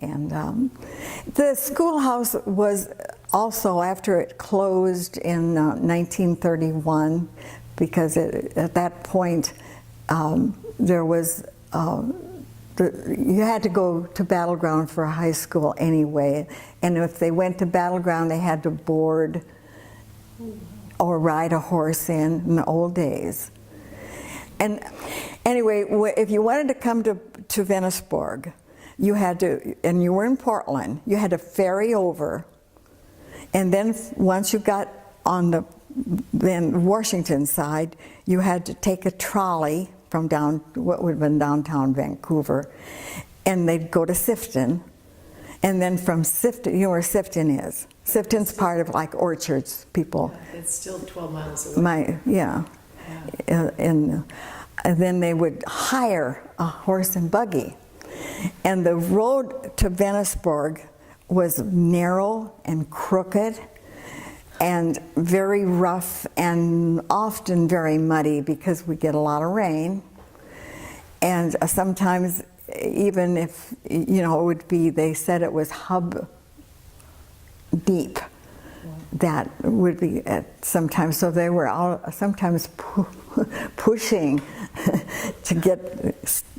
And the schoolhouse was also, after it closed in 1931, because at that point there was, you had to go to Battle Ground for high school anyway, and if they went to Battle Ground they had to board or ride a horse in the old days. And anyway, if you wanted to come to Venersborg, you had to, and you were in Portland, you had to ferry over, and then once you got on the Washington side, you had to take a trolley from what would have been downtown Vancouver, and they'd go to Sifton, and then from Sifton, you know where Sifton is. Sifton's part of like Orchards, people. Yeah, it's still 12 miles away. And then they would hire a horse and buggy. And the road to Venersborg was narrow and crooked and very rough and often very muddy because we get a lot of rain. And sometimes even if, you know, it would be, they said it was hub deep. That would be sometimes, so they were all sometimes pushing to get,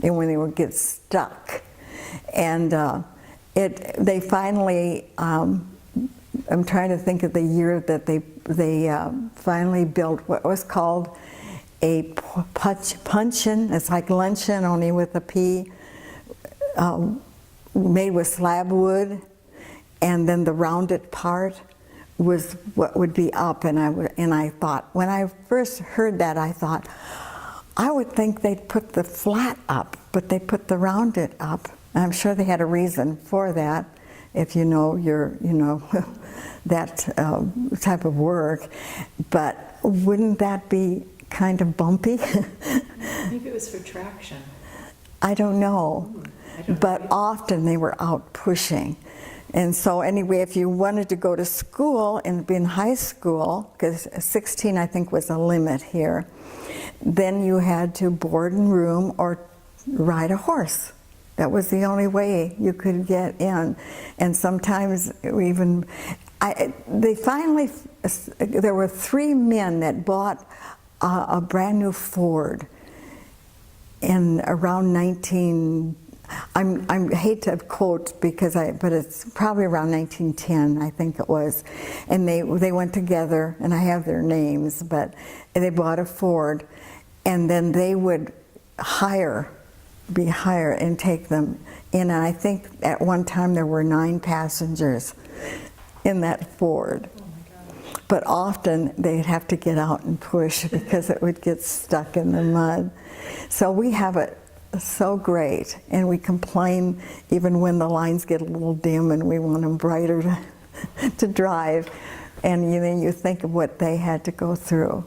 when they would get stuck. And they finally, I'm trying to think of the year that they finally built what was called a puncheon. It's like luncheon, only with a P, made with slab wood, and then the rounded part was what would be up. And I thought, when I first heard that, I thought, I would think they'd put the flat up, but they put the rounded up. And I'm sure they had a reason for that, if you know that type of work. But wouldn't that be kind of bumpy? Maybe it was for traction. I don't know. But often they were out pushing. And so anyway, if you wanted to go to school and be in high school, because 16 I think was a limit here, then you had to board and room or ride a horse. That was the only way you could get in. And sometimes even, there were 3 men that bought a brand new Ford in around I hate to quote but it's probably around 1910, I think it was. And they went together, and I have their names, but they bought a Ford, and then they would be hired and take them in. And I think at one time there were 9 passengers in that Ford. Oh my gosh. But often they'd have to get out and push because it would get stuck in the mud. So we have it so great, and we complain even when the lines get a little dim and we want them brighter to drive. And then you think of what they had to go through.